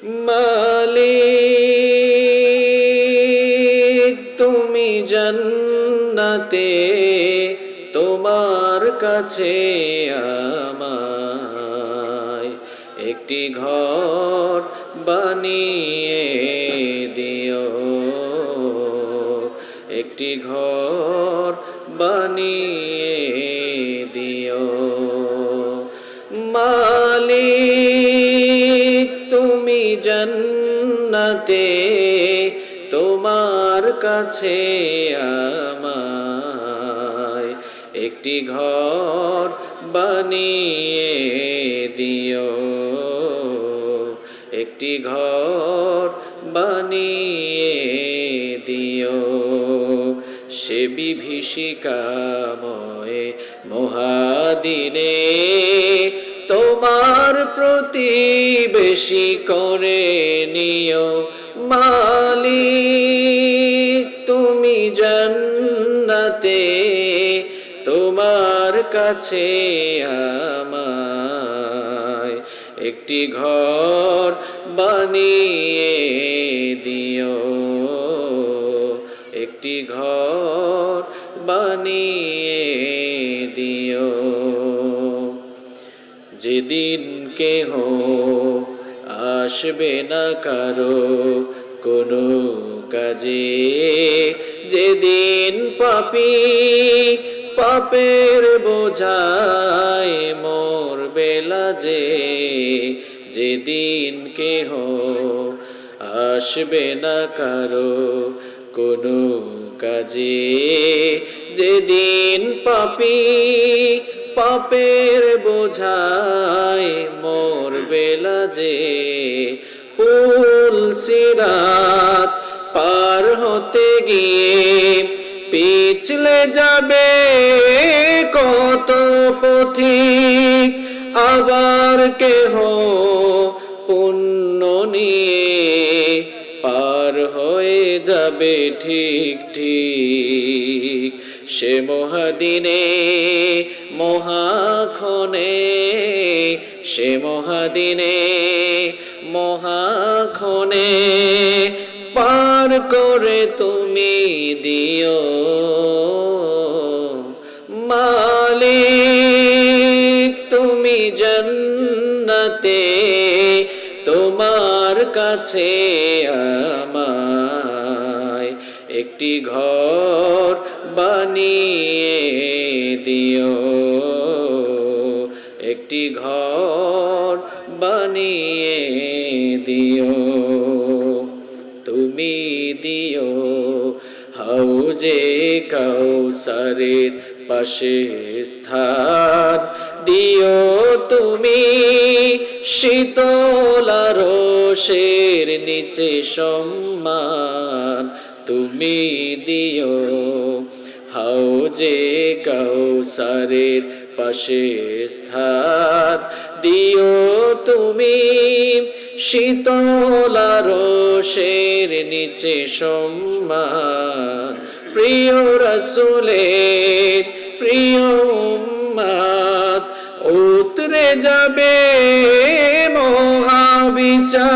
মালিক তুমি জান্নাতে, তোমার কাছে আমায় একটি ঘর বানিয়ে দিও, একটি ঘর বানিয়ে দিও। মালিক তুমি জান্নাতে, তোমার কাছে আমায় একটি ঘর বানিয়ে দিও, একটি ঘর বানিয়ে দিও। সে বিভীষিকাময় মহাদিনে তোমার প্রতিবেশী করে নিও। মালিক তুমি জান্নাতে, তোমার কাছে আমায় একটি ঘর বানিয়ে দিও, একটি ঘর বানিয়ে দিও। যেদিন কেহ আসবে না কারো কোনো কাজে, যেদিন পাপী পাপের বোঝায় মরবে লাজে, যেদিন কেহ আসবে না কারো কোনো কাজে, যেদিন পাপী পাপের বোঝায় মরবে লাজে। পুল সিরাত পার হতে গিয়ে পিছলে যাবে কত পথিক, আবার কেহ পুণ্য নিয়ে পার হয়ে যাবে ঠিক ঠিক। সে মহাদিনে মহাক্ষণে, সে মহাদিনে মহাক্ষণে পার করে তুমি দিও। মালিক তুমি জান্নাতে, তোমার কাছে আমায় একটি ঘর বানিয়ে দিও, একটি ঘর বানিয়ে দিও। তুমি দিও হাউজে কাউসারের পাশে স্থান, দিও তুমি শীতল আরশের নিচে সম্মান। তুমি দিও হাউজে কাউসারের পাশে স্থান, দিও তুমি শীতল আরশের নিচে সম্মান। প্রিয় রাসূলের প্রিয় উম্মত উতরে যাবে মহাবিচার,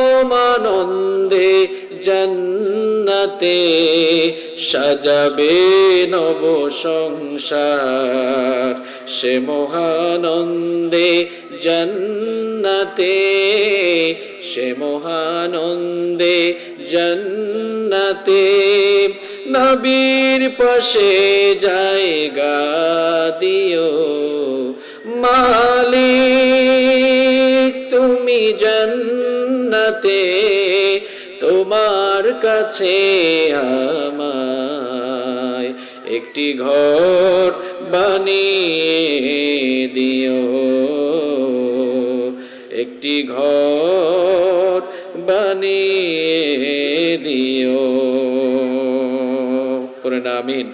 পরমানন্দে জান্নাতে সাজাবে নব সংসার। সে মহানন্দে জান্নাতে, সে মহানন্দে জান্নাতে নবীর পাশে জায়গা দিও। মালিক তুমি জান্নাতে, তোমার কাছে আমায় একটি ঘর বানিয়ে দিও, একটি ঘর বানিয়ে দিও। আমিন।